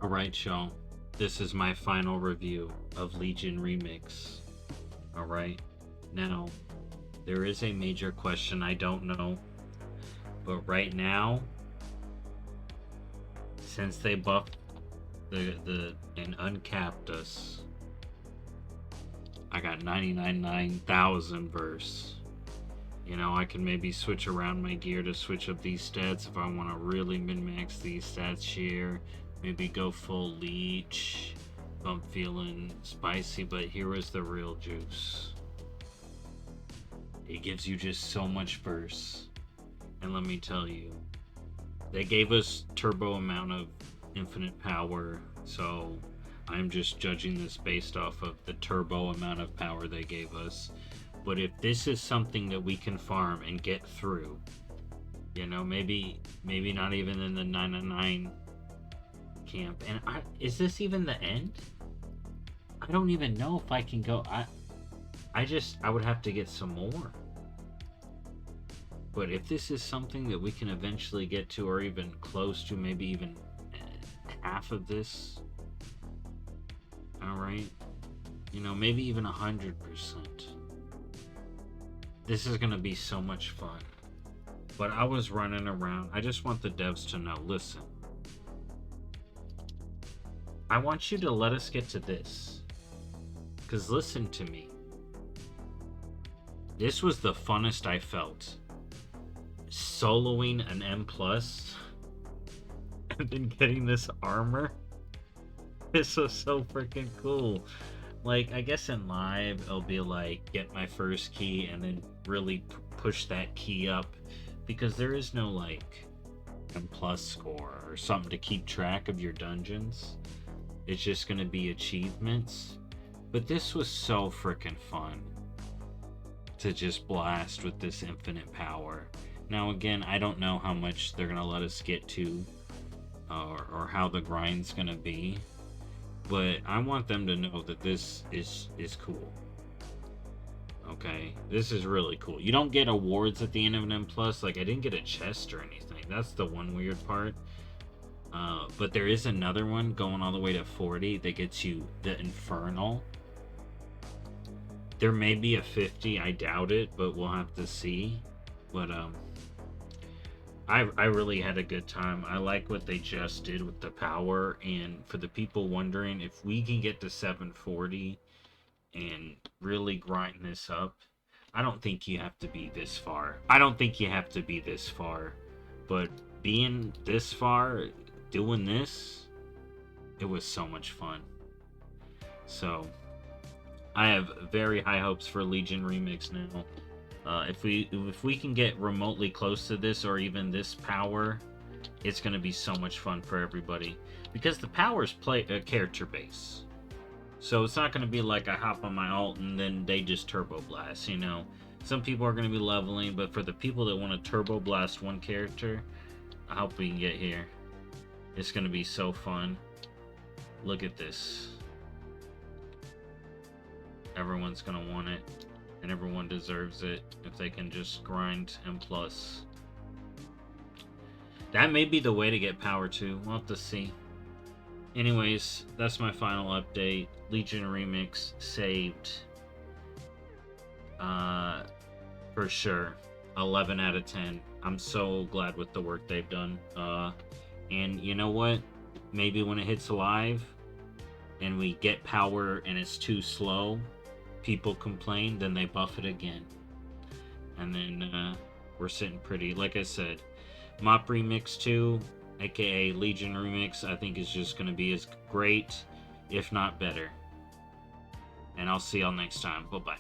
Alright, y'all. This is my final review of Legion Remix. Alright. Now, there is a major question I don't know. But right now, since they buffed and uncapped us, I got 99,000 verse. You know, I can maybe switch around my gear to switch up these stats if I want to really min-max these stats here. Maybe go full leech if I'm feeling spicy, but here is the real juice. It gives you just so much burst. And let me tell you, they gave us turbo amount of infinite power, so I'm just judging this based off of the turbo amount of power they gave us. But if this is something that we can farm and get through, you know, maybe not even in the 999 camp. And is this even the end? I don't even know if I can go. I would have to get some more. But if this is something that we can eventually get to, or even close to, maybe even half of this, all right, you know, maybe even 100%. This is gonna be so much fun. But I was running around. I just want the devs to know, listen, I want you to let us get to this. Because listen to me. This was the funnest I felt. Soloing an M+, and then getting this armor. This was so freaking cool. Like, I guess in live, it'll be like, get my first key and then really push that key up. Because there is no, like, M+ score or something to keep track of your dungeons. It's just going to be achievements. But this was so freaking fun to just blast with this infinite power. Now, again, I don't know how much they're going to let us get to or how the grind's going to be. But I want them to know that this is cool. Okay? This is really cool. You don't get awards at the end of an M+. Like, I didn't get a chest or anything. That's the one weird part. But there is another one going all the way to 40 that gets you the Infernal. There may be a 50. I doubt it, but we'll have to see. But, I really had a good time. I like what they just did with the power, and for the people wondering, if we can get to 740 and really grind this up, I don't think you have to be this far. I don't think you have to be this far, but being this far, doing this, it was so much fun. So, I have very high hopes for Legion Remix now. If we can get remotely close to this, or even this power, it's going to be so much fun for everybody. Because the powers play a character base. So it's not going to be like I hop on my ult and then they just turbo blast, you know. Some people are going to be leveling, but for the people that want to turbo blast one character, I hope we can get here. It's going to be so fun. Look at this. Everyone's going to want it. And everyone deserves it if they can just grind M+. That may be the way to get power too. We'll have to see. Anyways, that's my final update. Legion Remix saved. For sure. 11 out of 10. I'm so glad with the work they've done. And you know what? Maybe when it hits live and we get power and it's too slow, people complain, then they buff it again. And then we're sitting pretty. Like I said, Mop Remix 2, aka Legion Remix, I think is just going to be as great, if not better. And I'll see y'all next time. Bye-bye.